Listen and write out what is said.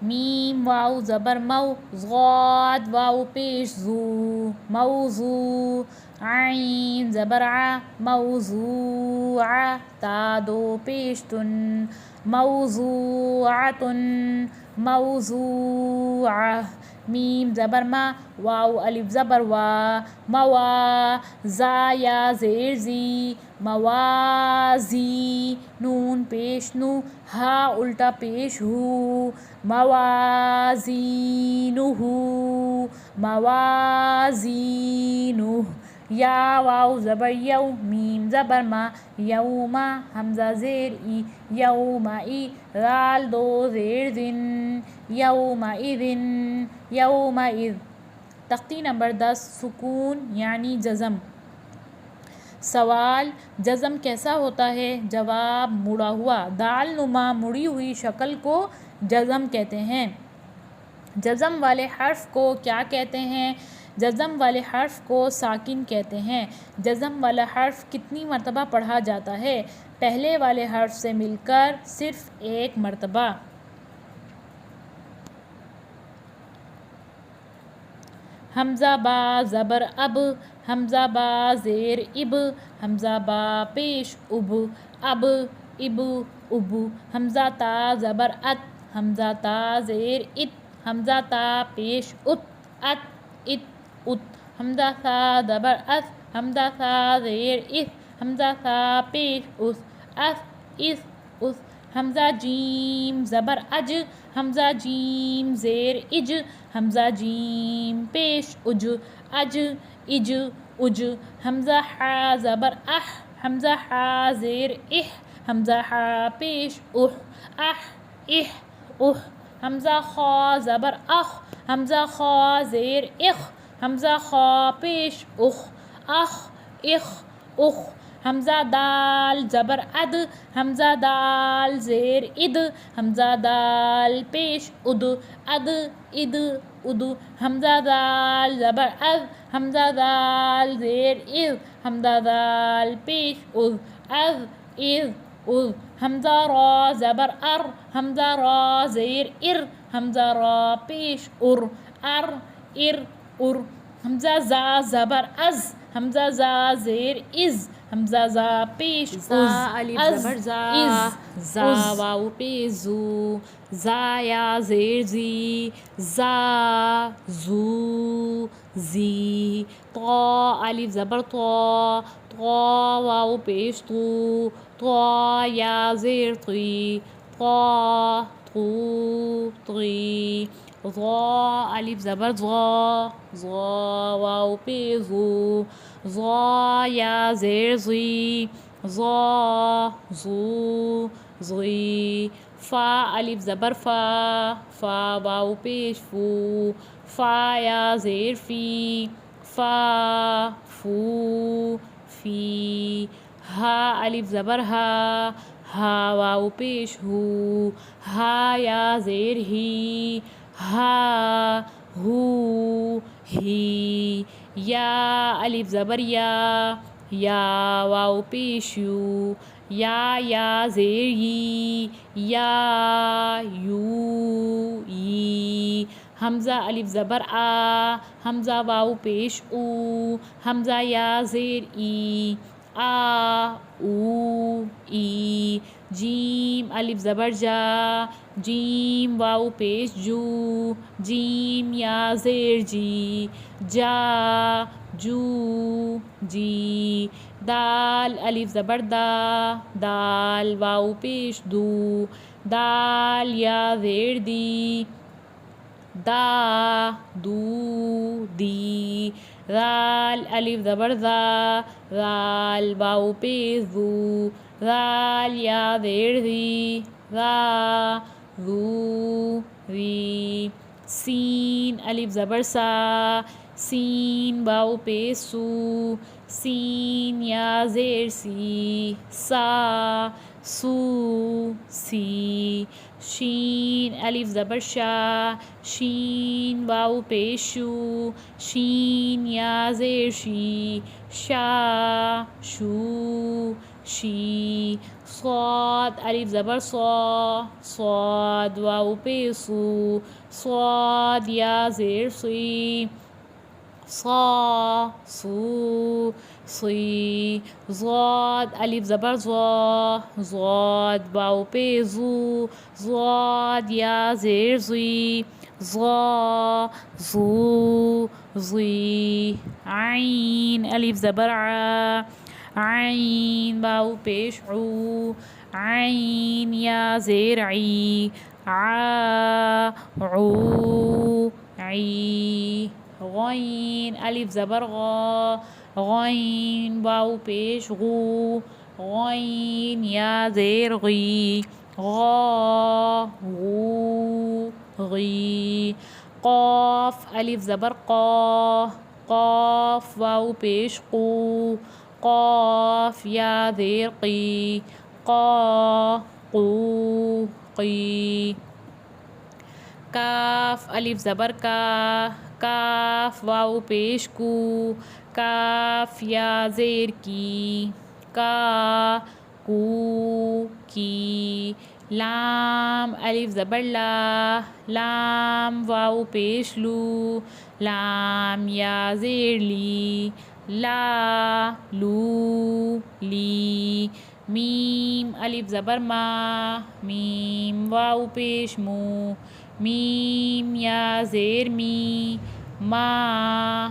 میم واو زبر مو، ضاد واو پیش زو، موضوع. عین زبر ع، موضوع. تا دو پیش تن، موضوعۃ، موضوعہ. میم زبر ما، واو الف زبر وا، موا. زا یا زیر زی، موازی. نون پیش نو، ہا الٹا پیش ہو، موازینہ، موازینہ. یا واو زبر یو، میم زبر ما، یوما. حمزہ زیر ای، یومئی. دال دو زیر زن، یومئذ، یومئذ. تختی نمبر 10 سکون یعنی جزم. سوال: جزم کیسا ہوتا ہے؟ جواب: مڑا ہوا. دال نما مڑی ہوئی شکل کو جزم کہتے ہیں. جزم والے حرف کو کیا کہتے ہیں؟ جزم والے حرف کو ساکن کہتے ہیں. جزم والا حرف کتنی مرتبہ پڑھا جاتا ہے؟ پہلے والے حرف سے مل کر صرف ایک مرتبہ. حمزہ با زبر اب، حمزہ با زیر اب، حمزہ با پیش اب، اب، اب، اب. حمزہ تا زبر ات، حمزہ تا زیر ات، حمزہ تا پیش ات، ات، ات، ات. حمزہ ثا زبر اس، حمزہ ثا زیر اس، حمزہ ثا پیش اس، اس، اس، اس. حمزہ جیم زبر اج، حمزہ جیم زیر اج، حمزہ جیم پیش اج، اج، اج، اج. حمزہ حا زبر اح، حمزہ حا زیر اح، حمزہ حا پیش اح، اح، اح، اح. حمزہ خا زبر اخ، حمزہ خا زیر اخ، حمزہ خا پیش اخ، اخ، اخ، اخ. حمزہ دال زبر اد، حمزہ دال زیر اد، حمزہ دال پیش اد، اد، اد، اد. حمزہ دال زبر از، حمزہ دال زیر از، حمزہ دال پیش از، از، از، از. حمزہ را زبر ار، حمزہ را زیر ار، حمزہ را پیش ار، ار، ار، ار. حمزہ زا زبر از، حمزہ زا زیر از، حمزہ زا پیش از، الف زبر زا، زا واو پیش زو، زا یا زیر زی، زا، زو، زی. طا الف زبر طا، طا واو پیش طو، طا یا زیر طی، طا، طو، طی. ظا الف زبر ظا، ظا واو پیش ظو، ظا یا زیر زی، ظا، ظو، ظی. فا الف زبر فا، فا واو پیش فو، فا یا زیر فی، فا، فو، فی. ہا الف زبر ہا، ہا واو پیش ہو، ہا یا زیر ہی، ہا، ہو، ہی. یا الف زبر یا، یا واو پیش یو، یا زیر یی، یا، یو، یی. حمزہ الف زبر آ، حمزہ واو پیش او، حمزہ یا زیر ای، آ، او، ای. جیم الف زبر جا، جیم واو پیش جو، جیم یا زیر جی، جا، جو، جی. دال الف زبر دا، دال واو پیش دو، دال یا زیر دی، دا، دو، دی. ذال الف زبر ذا، ذال واو پیش ذو، ذال یا زیر ذی، ذا، ذو، ذی. سین الف زبر سا، سین واو پیش سو، سین یا زیر سی، سا، سو، سی. شین الف زبر شا، شین واو پیش شو، شین یا زیر شی، شا، شو، شی. صاد الف زبر صا صاد واو پیش صو صاد یا زیر صی صا صو صی. ضاد الف زبر ضا ضاد واو پیش زو ضاد یا زیر زی ضا ضو ضی. عین الف زبر عا عین واو پیش عو عین یا زیر عی عا عو عی. غین الف زبر غا غین واو پیش غو غین یا زیر غی غا غو غی. قاف الف زبر قا قاف واو پیش قو قاف یا زیر قی قا قو قی. کاف الف زبر کا کاف واو پیش کو کاف یا زیر کی کا کو کی. لام الف زبر لا لام واو پیش لو لام یا زیر لی لا لو لی. میم الف زبر ما میم واو پیش مو میم یا زیر می ما